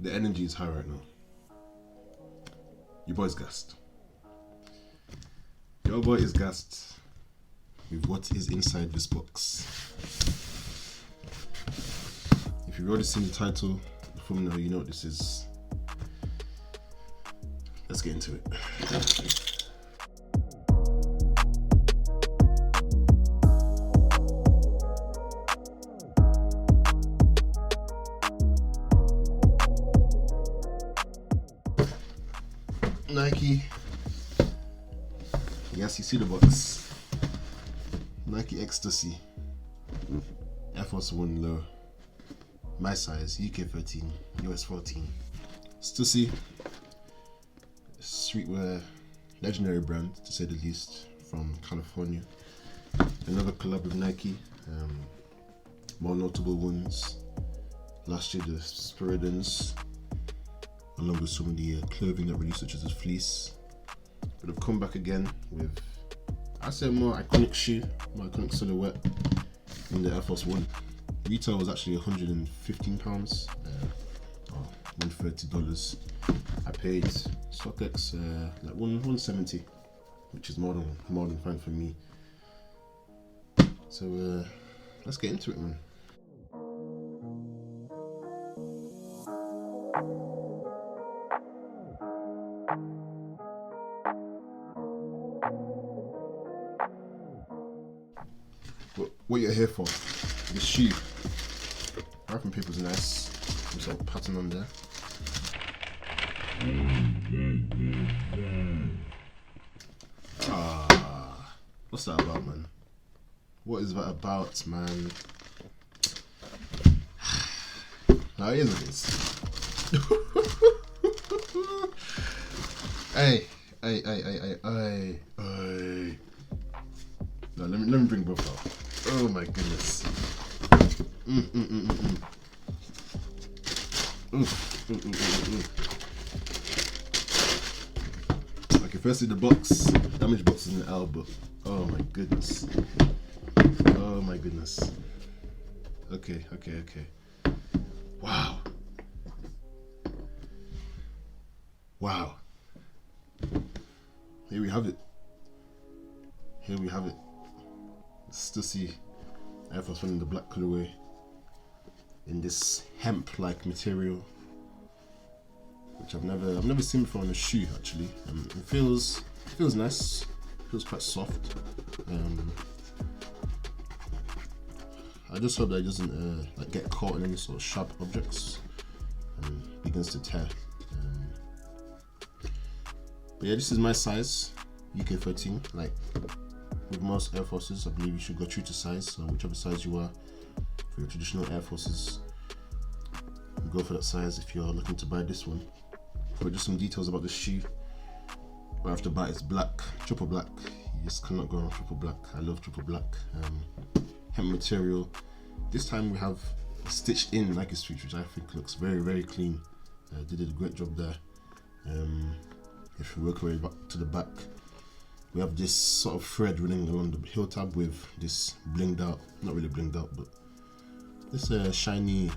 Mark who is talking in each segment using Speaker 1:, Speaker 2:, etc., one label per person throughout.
Speaker 1: The energy is high right now. Your boy's gassed. Your boy is gassed with what is inside this box. If you've already seen the title, the thumbnail, you know what this is. Let's get into it. Nike. Yes, you see the box. Nike X Stussy. Air Force 1 low. My size, UK 13, US 14. Stussy. Streetwear, legendary brand to say the least, from California. Another collab with Nike. More notable ones. Last year, the Spiridons, along with some of the clothing that released, such as the fleece. But I've come back again with, I'd say, a more iconic shoe, more iconic silhouette in the Air Force 1. Retail was actually £115, or $130. I paid StockX like $170, which is more than fine for me. So let's get into it, man. What you're here for? The shoe. Wrapping paper's nice. There's a pattern on there. What's that about, man? What is that about, man? Now here's what it is. Hey. No, let me bring both out. Oh my goodness. Okay, firstly the box. Damaged box is in the L, but oh my goodness. Oh my goodness. Okay. Wow. Here we have it. Stussy Air Force 1 in the black colorway, in this hemp-like material, which I've never seen before on a shoe actually. It feels nice. Feels quite soft. I just hope that it doesn't like get caught in any sort of sharp objects and begins to tear. But yeah, this is my size, UK 13. Like with most Air Forces, I believe you should go true to size. So whichever size you are for your traditional Air Forces, go for that size if you're looking to buy this one. But just some details about the shoe. Right off the bat, it's black, triple black. You just cannot go on triple black. I love triple black. Hemp material. This time we have a stitched in Nike Street, which I think looks very, very clean. They did a great job there. If you work our way back to the back, we have this sort of thread running along the heel tab with this blinged out, not really blinged out, but this shiny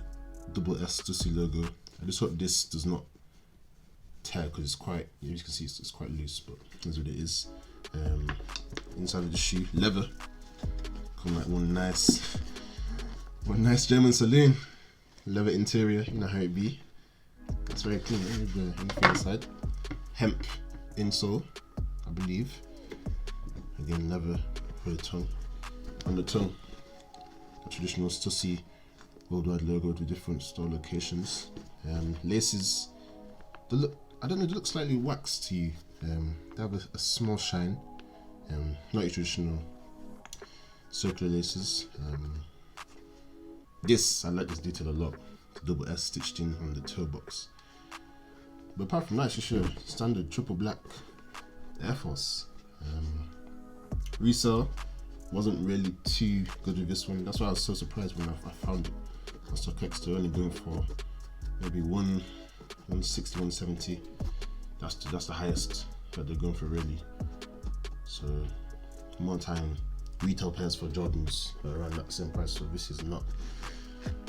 Speaker 1: double S Stussy logo. I just hope this does not tear because it's quite, you can see it's quite loose, but that's what it is. Inside of the shoe, leather. Come like one nice German saloon. Leather interior, you know how it be. It's very clean. Anything inside. Hemp insole, I believe. Again, leather for the tongue. On the tongue, a traditional Stussy worldwide logo with different store locations. Laces, they look slightly waxed to you. They have a small shine. Not your traditional circular laces. I like this detail a lot. The double S stitched in on the toe box. But apart from that, it's just your standard triple black Air Force. Resale wasn't really too good with this one. That's why I was so surprised when I found it on StockX. They're only going for maybe 160, 170. That's the highest that they're going for really. So more time retail pairs for Jordans are around that same price. So this is not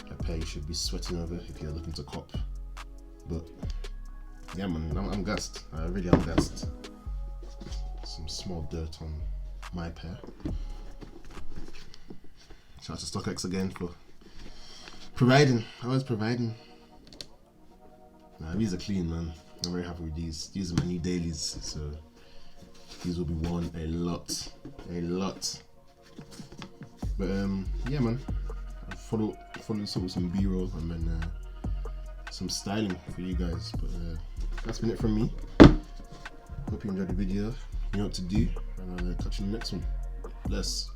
Speaker 1: a pair you should be sweating over if you're looking to cop But yeah, man, I'm gassed. I really am gassed. Some small dirt on my pair. Shout out to StockX again for providing. Always providing. Nah, these are clean, man. I'm very happy with these. These are my new dailies, so these will be worn a lot. But yeah, man. I'll follow some B-roll and then some styling for you guys. But that's been it from me. Hope you enjoyed the video. You know what to do, and I'll catch you in the next one. Bless.